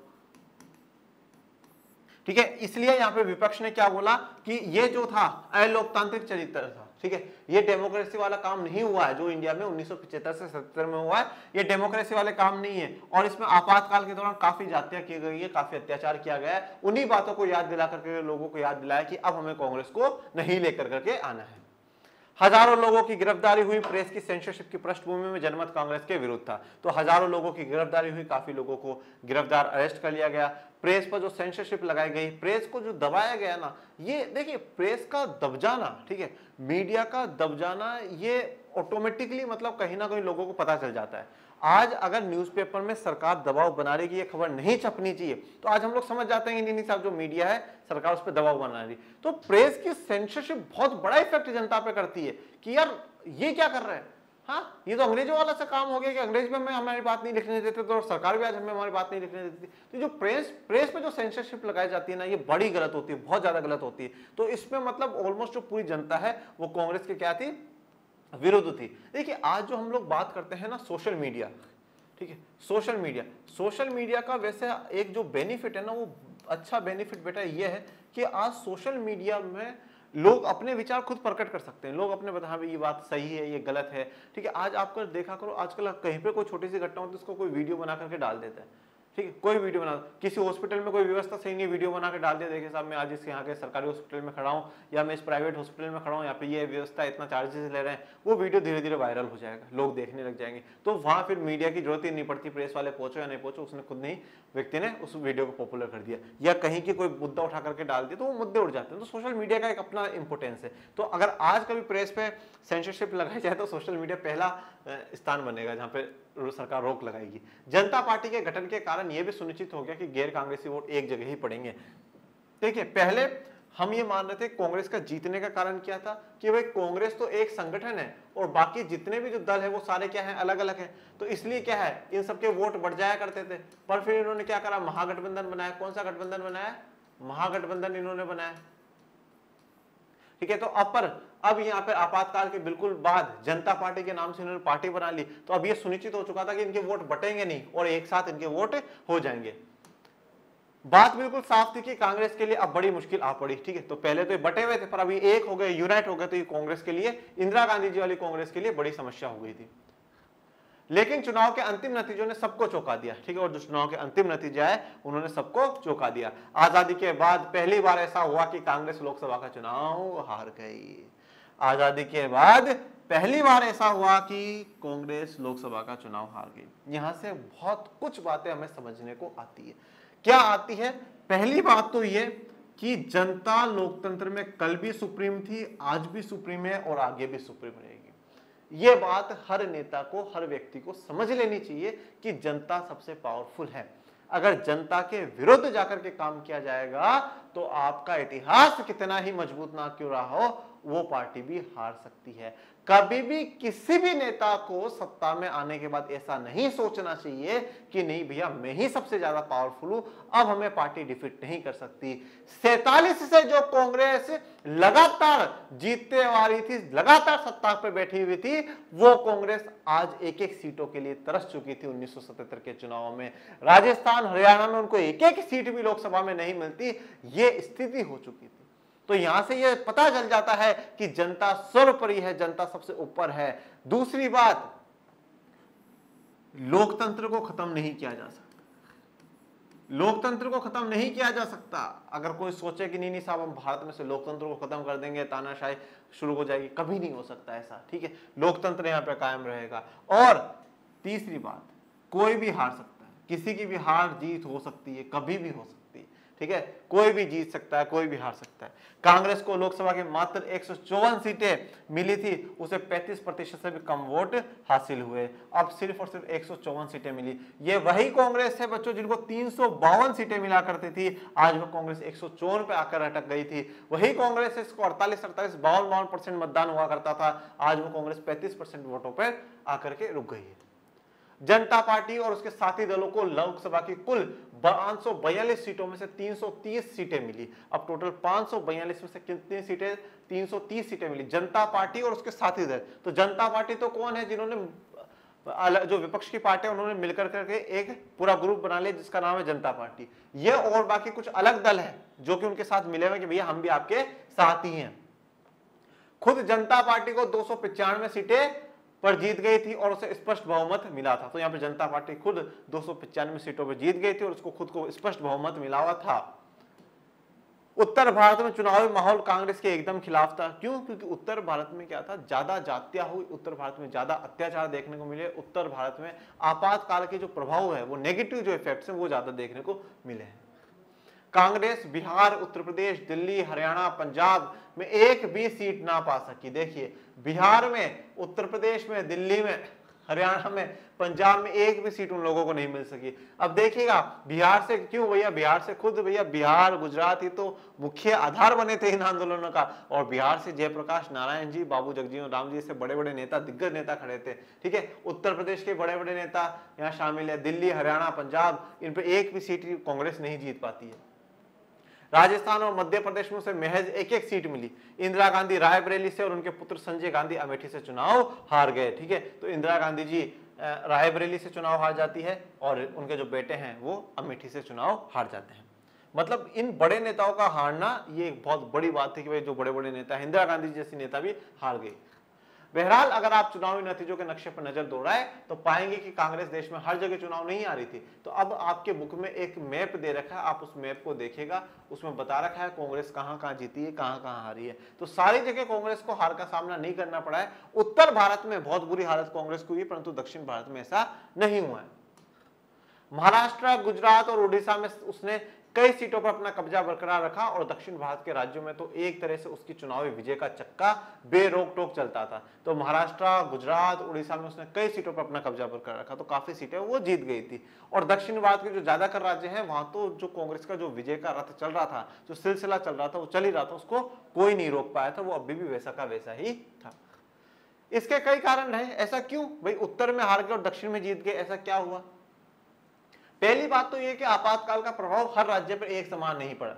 ठीक है। इसलिए यहां पे विपक्ष ने क्या बोला कि ये जो था अलोकतांत्रिक चरित्र था, ठीक है, ये डेमोक्रेसी वाला काम नहीं हुआ है जो इंडिया में 1975 से 77 में हुआ है, ये डेमोक्रेसी वाले काम नहीं है। और इसमें आपातकाल के दौरान काफी जातियां की गई है, काफी अत्याचार किया गया है। उन्हीं बातों को याद दिला करके लोगों को याद दिलाया कि अब हमें कांग्रेस को नहीं लेकर करके आना है। हजारों लोगों की गिरफ्तारी हुई, प्रेस की सेंसरशिप की पृष्ठभूमि में जनमत कांग्रेस के विरुद्ध था। तो हजारों लोगों की गिरफ्तारी हुई, काफी लोगों को गिरफ्तार अरेस्ट कर लिया गया। प्रेस पर जो सेंसरशिप लगाई गई, प्रेस को जो दबाया गया ना, ये देखिए प्रेस का दब जाना, ठीक है, मीडिया का दब जाना, ये ऑटोमेटिकली मतलब कहीं ना कहीं लोगों को पता चल जाता है। आज अगर न्यूज़पेपर में सरकार दबाव बना रही है कि ये खबर नहीं छपनी चाहिए, तो आज हम लोग समझ जाते हैं कि नहीं साहब, जो मीडिया है सरकार उस पर दबाव बना रही। तो प्रेस की सेंसरशिप बहुत बड़ा इफेक्ट जनता पे करती है कि यार ये क्या कर रहे हैं, हाँ, ये तो अंग्रेजों वाला सा काम हो गया कि अंग्रेज में हमें हमारी बात नहीं लिखने देते तो, और सरकार भी आज हमें हमारी बात नहीं लिखने देती। तो जो प्रेस पे जो सेंसरशिप लगाई जाती है ना, ये बड़ी गलत होती है, बहुत ज्यादा गलत होती है। तो इसमें मतलब ऑलमोस्ट जो पूरी जनता है वो कांग्रेस के क्या थी? विरुद्ध थी। देखिए आज जो हम लोग बात करते हैं ना सोशल मीडिया, ठीक है, सोशल मीडिया का वैसे एक जो बेनिफिट है ना, वो अच्छा बेनिफिट बेटा ये है कि आज सोशल मीडिया में लोग अपने विचार खुद प्रकट कर सकते हैं, लोग अपने बता, ये बात सही है, ये गलत है, ठीक है। आज आपको देखा करो, आजकल कहीं पे कोई छोटी सी घटना होती है उसको कोई वीडियो बना करके डाल देता है, ठीक है, कोई वीडियो बना, किसी हॉस्पिटल में कोई व्यवस्था सही नहीं, वीडियो बना के डाल दिया, देखिए साहब मैं आज इस यहाँ के सरकारी हॉस्पिटल में खड़ा हूँ या मैं इस प्राइवेट हॉस्पिटल में खड़ा हूँ, यहाँ पे ये व्यवस्था इतना चार्जेस ले रहे हैं, वो वीडियो धीरे धीरे वायरल हो जाएगा, लोग देखने लग जाएंगे। तो वहाँ फिर मीडिया की जरूरत ही नहीं पड़ती, प्रेस वाले पहुंचो या नहीं पहुंचो, उसने खुद नहीं, व्यक्ति ने उस वीडियो को पॉपुलर कर दिया, या कहीं की कोई मुद्दा उठा करके डाल दिया तो वो मुद्दे उठ जाते हैं। तो सोशल मीडिया का एक अपना इंपोर्टेंस है। तो अगर आज कभी प्रेस पे सेंसरशिप लगाई जाए तो सोशल मीडिया पहला स्थान बनेगा जहां पे सरकार रोक लगाएगी। जनता पार्टी के गठन के कारण यह भी सुनिश्चित हो गया कि गैर कांग्रेसी वोट एक जगह ही पड़ेंगे। देखिए पहले हम ये मान रहे थे कांग्रेस का जीतने का कारण क्या था कि भाई कांग्रेस तो एक संगठन है और बाकी जितने भी जो दल है वो सारे क्या है, अलग अलग हैं, तो इसलिए क्या है इन सबके वोट बढ़ जाया करते थे। पर फिर इन्होंने क्या करा, महागठबंधन बनाया। कौन सा गठबंधन बनाया? महागठबंधन इन्होंने बनाया, ठीक है। तो अब यहाँ पे आपातकाल के बिल्कुल बाद जनता पार्टी के नाम से इन्होंने पार्टी बना ली, तो अब ये सुनिश्चित हो चुका था कि इनके वोट बटेंगे नहीं और एक साथ इनके वोट हो जाएंगे। बात बिल्कुल साफ थी कि कांग्रेस के लिए अब बड़ी मुश्किल आ पड़ी, ठीक है। तो पहले तो ये बटे हुए थे पर अभी एक हो गए, यूनाइट हो गए, तो ये कांग्रेस के लिए, इंदिरा गांधी जी वाली कांग्रेस के लिए बड़ी समस्या हो गई थी। लेकिन चुनाव के अंतिम नतीजों ने सबको चौंका दिया, ठीक है। और जो चुनाव के अंतिम नतीजा है उन्होंने सबको चौंका दिया। आजादी के बाद पहली बार ऐसा हुआ कि कांग्रेस लोकसभा का चुनाव हार गई। आजादी के बाद पहली बार ऐसा हुआ कि कांग्रेस लोकसभा का चुनाव हार गई। यहां से बहुत कुछ बातें हमें समझने को आती है। क्या आती है? पहली बात तो ये कि जनता लोकतंत्र में कल भी सुप्रीम थी, आज भी सुप्रीम है और आगे भी सुप्रीम रहेगी। ये बात हर नेता को, हर व्यक्ति को समझ लेनी चाहिए कि जनता सबसे पावरफुल है। अगर जनता के विरुद्ध जाकर के काम किया जाएगा तो आपका इतिहास कितना ही मजबूत ना क्यों रहा हो, वो पार्टी भी हार सकती है। कभी भी किसी भी नेता को सत्ता में आने के बाद ऐसा नहीं सोचना चाहिए कि नहीं भैया मैं ही सबसे ज्यादा पावरफुल हूं, अब हमें पार्टी डिफीट नहीं कर सकती। 47 से जो कांग्रेस लगातार जीतते आ रही थी, लगातार सत्ता पर बैठी हुई थी, वो कांग्रेस आज एक एक सीटों के लिए तरस चुकी थी। 1977 के चुनाव में राजस्थान हरियाणा में उनको एक एक सीट भी लोकसभा में नहीं मिलती, ये स्थिति हो चुकी थी। तो यहां से यह पता चल जाता है कि जनता सर्वोपरि है, जनता सबसे ऊपर है। दूसरी बात, लोकतंत्र को खत्म नहीं किया जा सकता, लोकतंत्र को खत्म नहीं किया जा सकता। अगर कोई सोचे कि नहीं साहब हम भारत में से लोकतंत्र को खत्म कर देंगे, तानाशाही शुरू हो जाएगी, कभी नहीं हो सकता ऐसा, ठीक है। लोकतंत्र यहां पे कायम रहेगा। और तीसरी बात, कोई भी हार सकता है, किसी की भी हार जीत हो सकती है, कभी भी हो सकती है, ठीक है। कोई भी जीत सकता है, कोई भी हार सकता है। कांग्रेस को लोकसभा के मात्र 154 सीटें मिली थी, उसे 35% से भी कम वोट हासिल हुए। अब सिर्फ और सिर्फ 154 सीटें मिली। ये वही कांग्रेस है बच्चों जिनको 352 सीटें मिला करती थी, आज वो कांग्रेस 154 पे आकर अटक गई थी। वही कांग्रेस है, इसको 48-48 52% मतदान हुआ करता था, आज वो कांग्रेस 35% वोटों पर आकर के रुक गई है। जनता पार्टी और उसके साथी दलों को लोकसभा की कुल 542 सीटों में से 330 सीटें मिली। अब टोटल 542 में से कितनी सीटें? 330 सीटें मिली। जनता पार्टी और उसके साथी दल, तो जनता पार्टी तो कौन है? जिन्होंने जो विपक्ष की पार्टी है उन्होंने मिलकर करके एक पूरा ग्रुप बना लिया जिसका नाम है जनता पार्टी। ये और बाकी कुछ अलग दल है जो कि उनके साथ मिले हुए कि भैया हम भी आपके साथ ही हैं। खुद जनता पार्टी को 295 सीटें पर जीत गई थी और उसे स्पष्ट बहुमत मिला था। तो यहाँ पे जनता पार्टी खुद 295 सीटों पर जीत गई थी और उसको खुद को स्पष्ट बहुमत मिला हुआ था। उत्तर भारत में चुनावी माहौल कांग्रेस के एकदम खिलाफ था। क्यों? क्योंकि उत्तर भारत में क्या था, ज्यादा जातियां हुई, उत्तर भारत में ज्यादा अत्याचार देखने को मिले, उत्तर भारत में आपातकाल के जो प्रभाव है, वो नेगेटिव जो इफेक्ट्स हैं वो ज्यादा देखने को मिले हैं। कांग्रेस बिहार, उत्तर प्रदेश, दिल्ली, हरियाणा, पंजाब में एक भी सीट ना पा सकी। देखिए बिहार में, उत्तर प्रदेश में, दिल्ली में, हरियाणा में, पंजाब में एक भी सीट उन लोगों को नहीं मिल सकी। अब देखिएगा बिहार से क्यों भैया, बिहार से खुद भैया बिहार, गुजरात ही तो मुख्य आधार बने थे इन आंदोलनों का, और बिहार से जयप्रकाश नारायण जी, बाबू जगजीवन राम जी से बड़े बड़े नेता, दिग्गज नेता खड़े थे, ठीक है। उत्तर प्रदेश के बड़े बड़े नेता यहाँ शामिल है, दिल्ली, हरियाणा, पंजाब, इन पे एक भी सीट कांग्रेस नहीं जीत पाती है। राजस्थान और मध्य प्रदेश में उसे महज एक एक सीट मिली। इंदिरा गांधी रायबरेली से और उनके पुत्र संजय गांधी अमेठी से चुनाव हार गए, ठीक है। तो इंदिरा गांधी जी रायबरेली से चुनाव हार जाती है और उनके जो बेटे हैं वो अमेठी से चुनाव हार जाते हैं। मतलब इन बड़े नेताओं का हारना ये एक बहुत बड़ी बात थी कि भाई जो बड़े बड़े नेता, इंदिरा गांधी जैसी नेता भी हार गई। बहरहाल अगर आप चुनावी नतीजों के नक्शे पर नजर दौड़ाए तो पाएंगे कि कांग्रेस देश में हर जगह चुनाव नहीं आ रही थी। तो अब आपके बुक में एक मैप दे रखा है, आप उस मैप को देखिएगा, उसमें बता रखा है कांग्रेस कहां कहां जीती है, कहां कहां हारी है। तो सारी जगह कांग्रेस को हार का सामना नहीं करना पड़ा है। उत्तर भारत में बहुत बुरी हालत कांग्रेस की हुई, परंतु दक्षिण भारत में ऐसा नहीं हुआ है। महाराष्ट्र, गुजरात और उड़ीसा में उसने कई सीटों पर अपना कब्जा बरकरार रखा और दक्षिण भारत के राज्यों में तो एक तरह से उसकी चुनावी विजय का चक्का बेरोक टोक चलता था। तो महाराष्ट्र, गुजरात, उड़ीसा में उसने कई सीटों पर अपना कब्जा बरकरार रखा, तो काफी सीटें वो जीत गई थी। और दक्षिण भारत के जो ज्यादातर राज्य हैं वहां तो जो कांग्रेस का जो विजय का रथ चल रहा था, जो सिलसिला चल रहा था, वो चल ही रहा था, उसको कोई नहीं रोक पाया था, वो अभी भी वैसा का वैसा ही था। इसके कई कारण रहे। ऐसा क्यों भाई उत्तर में हार गए और दक्षिण में जीत गए, ऐसा क्या हुआ? पहली बात तो यह कि आपातकाल का प्रभाव हर राज्य पर एक समान नहीं पड़ा।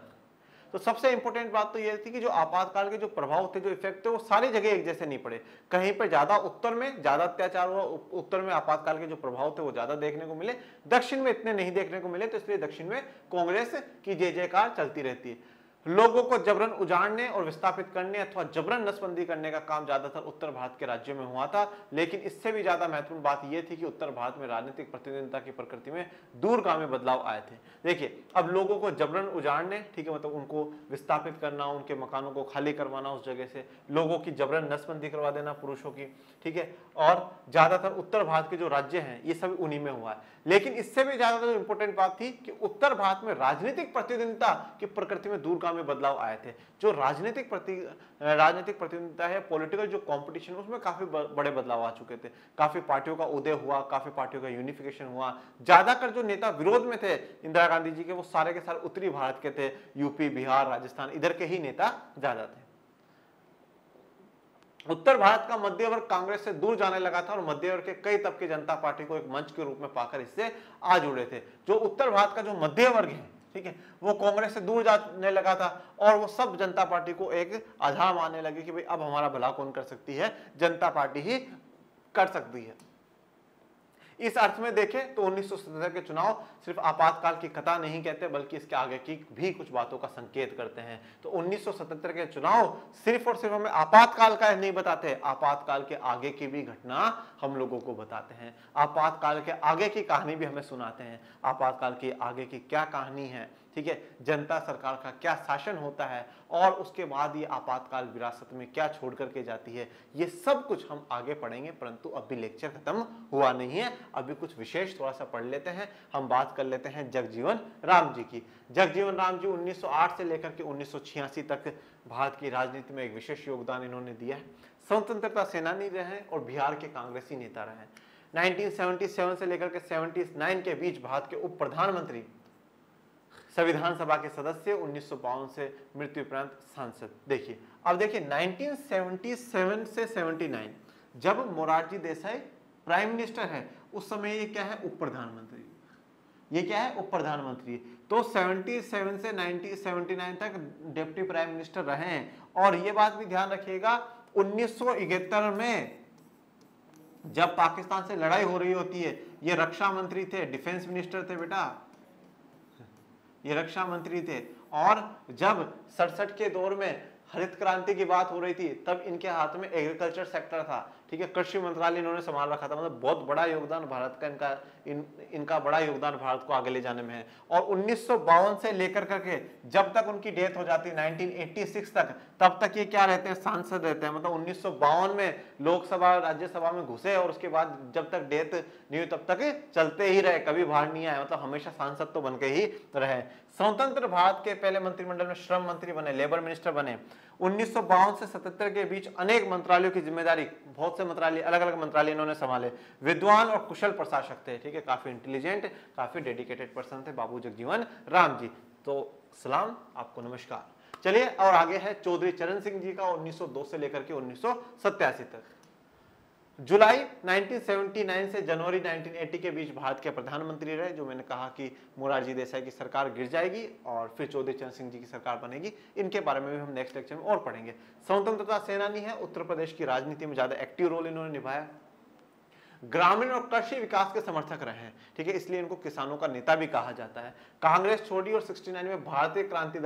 तो सबसे इंपॉर्टेंट बात तो यह थी कि जो आपातकाल के जो प्रभाव थे, जो इफेक्ट थे, वो सारी जगह एक जैसे नहीं पड़े। कहीं पर ज्यादा उत्तर में ज्यादा अत्याचार हुआ, उत्तर में आपातकाल के जो प्रभाव थे वो ज्यादा देखने को मिले, दक्षिण में इतने नहीं देखने को मिले। तो इसलिए दक्षिण में कांग्रेस की जय जयकार चलती रहती है। लोगों को जबरन उजाड़ने और विस्थापित करने अथवा जबरन नसबंदी करने का काम ज्यादातर उत्तर भारत के राज्यों में हुआ था। लेकिन इससे भी ज्यादा महत्वपूर्ण बात यह थी कि उत्तर भारत में राजनीतिक प्रतिद्वंदिता की प्रकृति में दूरगामी बदलाव आए थे। देखिए अब लोगों को जबरन उजाड़ने, ठीक है, मतलब उनको विस्थापित करना, उनके मकानों को खाली करवाना, उस जगह से लोगों की जबरन नसबंदी करवा देना पुरुषों की, ठीक है। और ज्यादातर उत्तर भारत के जो राज्य हैं ये सब उन्हीं में हुआ है। लेकिन इससे भी ज्यादा इंपॉर्टेंट बात थी कि उत्तर भारत में राजनीतिक प्रतिद्वंदिता की प्रकृति में दूरगामी बदलाव आए थे। जो राजनीतिक प्रतिद्वंदिता है, पॉलिटिकल जो कंपटीशन, उसमें काफी बड़े बदलाव आ चुके थे। काफी पार्टियों का उदय हुआ, काफी पार्टियों का यूनिफिकेशन हुआ। ज्यादातर जो नेता विरोध में थे इंदिरा गांधी जी के, वो सारे के सारे उत्तरी भारत के थे, यूपी, बिहार, राजस्थान, इधर के ही नेता ज्यादा थे। उत्तर भारत का मध्य वर्ग कांग्रेस से दूर जाने लगा था और मध्य वर्ग के कई तबके जनता पार्टी को एक मंच के रूप में पाकर इससे आ जुड़े थे। जो उत्तर भारत का जो मध्य वर्ग है, ठीक है, वो कांग्रेस से दूर जाने लगा था और वो सब जनता पार्टी को एक आधार मानने लगे कि भाई अब हमारा भला कौन कर सकती है, जनता पार्टी ही कर सकती है। इस अर्थ में देखें तो 1977 के चुनाव सिर्फ आपातकाल की कथा नहीं कहते, बल्कि इसके आगे की भी कुछ बातों का संकेत करते हैं। तो 1977 के चुनाव सिर्फ और सिर्फ हमें आपातकाल का नहीं बताते, आपातकाल के आगे की भी घटना हम लोगों को बताते हैं, आपातकाल के आगे की कहानी भी हमें सुनाते हैं। आपातकाल की आगे की क्या कहानी है, ठीक है, जनता सरकार का क्या शासन होता है और उसके बाद ये आपातकाल विरासत में क्या छोड़ करके जाती है, ये सब कुछ हम आगे पढ़ेंगे। परंतु अभी लेक्चर खत्म हुआ नहीं है, अभी कुछ विशेष थोड़ा सा पढ़ लेते हैं। हम बात कर लेते हैं जगजीवन राम जी की। जगजीवन राम जी 1908 से लेकर के 1986 तक भारत की राजनीति में एक विशेष योगदान इन्होंने दिया है। स्वतंत्रता सेनानी रहे हैं और बिहार के कांग्रेसी नेता रहे हैं। 1977 से लेकर के 79 के बीच भारत के उप प्रधानमंत्री, संविधान सभा के सदस्य, 1952 से मृत्यु उपरांत सांसद। देखिए अब देखिए 1977 से 79 जब मोरारजी देसाई प्राइम मिनिस्टर है, उस समय ये क्या है, उप प्रधानमंत्री। ये क्या है, उप प्रधानमंत्री। तो 77 से 1979 तक डिप्टी प्राइम मिनिस्टर रहे हैं। और ये बात भी ध्यान रखिएगा 1971 में जब पाकिस्तान से लड़ाई हो रही होती है, ये रक्षा मंत्री थे, डिफेंस मिनिस्टर थे बेटा, ये रक्षा मंत्री थे। और जब 67 के दौर में हरित क्रांति की बात हो रही थी, तब इनके हाथ में एग्रीकल्चर सेक्टर था, ठीक है, कृषि मंत्रालय इन्होंने संभाल रखा था। मतलब बहुत बड़ा योगदान भारत का इनका बड़ा योगदान भारत को आगे ले जाने में है। और 1952 से लेकर करके जब तक उनकी डेथ हो जाती है 1986 तक, तब तक ये क्या रहते हैं, सांसद रहते हैं। मतलब 1952 में लोकसभा राज्यसभा में घुसे और उसके बाद जब तक डेथ नहीं हुई तब तक चलते ही रहे, कभी बाहर नहीं आए, मतलब हमेशा सांसद तो बन के ही रहे। स्वतंत्र भारत के पहले मंत्रिमंडल में श्रम मंत्री बने, लेबर मिनिस्टर बने। 1952 से 77 के बीच अनेक मंत्रालयों की जिम्मेदारी, बहुत से मंत्रालय, अलग अलग मंत्रालय इन्होंने संभाले। विद्वान और कुशल प्रशासक थे, ठीक है, काफी इंटेलिजेंट, काफी डेडिकेटेड पर्सन थे बाबू जगजीवन राम जी। तो सलाम आपको, नमस्कार। चलिए और आगे है चौधरी चरण सिंह जी का 1902 से लेकर के 1987 तक। जुलाई 1979 से जनवरी 1980 के बीच भारत के प्रधानमंत्री रहे। जो मैंने कहा कि मोरारजी देसाई की सरकार गिर जाएगी और फिर चौधरी चरण सिंह जी की सरकार बनेगी, इनके बारे में भी हम नेक्स्ट लेक्चर में और पढ़ेंगे। स्वतंत्रता सेनानी है, उत्तर प्रदेश की राजनीति में ज्यादा एक्टिव रोल इन्होंने निभाया। ग्रामीण और कृषि विकास के समर्थक रहे हैं, ठीक है, इसलिए इनको किसानों का नेता भी कहा जाता है। कांग्रेस छोड़ी और 69 में भारतीय क्रांति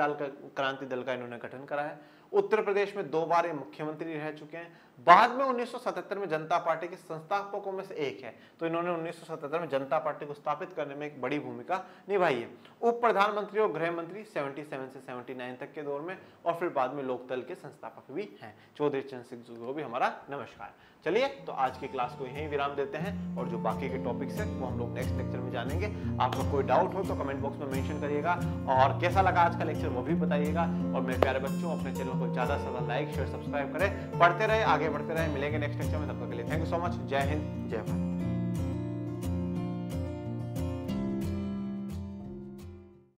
दल का इन्होंने गठन करा है। उत्तर प्रदेश में 2 बार ये मुख्यमंत्री रह चुके हैं। बाद में 1977 में जनता पार्टी के संस्थापकों में से एक है, तो इन्होंने 1977 में जनता पार्टी को स्थापित करने में एक बड़ी भूमिका निभाई है। उप प्रधानमंत्री और गृह मंत्री 77 से 79 तक के दौर में, और फिर बाद में लोकदल के संस्थापक भी हैं। चौधरी चरण सिंह जी को भी हमारा नमस्कार। चलिए तो आज की क्लास को यहीं विराम देते हैं और जो बाकी के टॉपिक्स हैं वो हम लोग नेक्स्ट लेक्चर में जानेंगे। आपका कोई डाउट हो तो कमेंट बॉक्स में मेंशन करिएगा और कैसा लगा आज का लेक्चर वो भी बताइएगा। और मेरे प्यारे बच्चों, अपने चैनल को ज्यादा से ज्यादा लाइक शेयर सब्सक्राइब करें, पढ़ते रहे, आगे बढ़ते रहे। मिलेंगे नेक्स्ट लेक्चर में, तब तक के लिए थैंक यू सो मच। जय हिंद, जय भारत।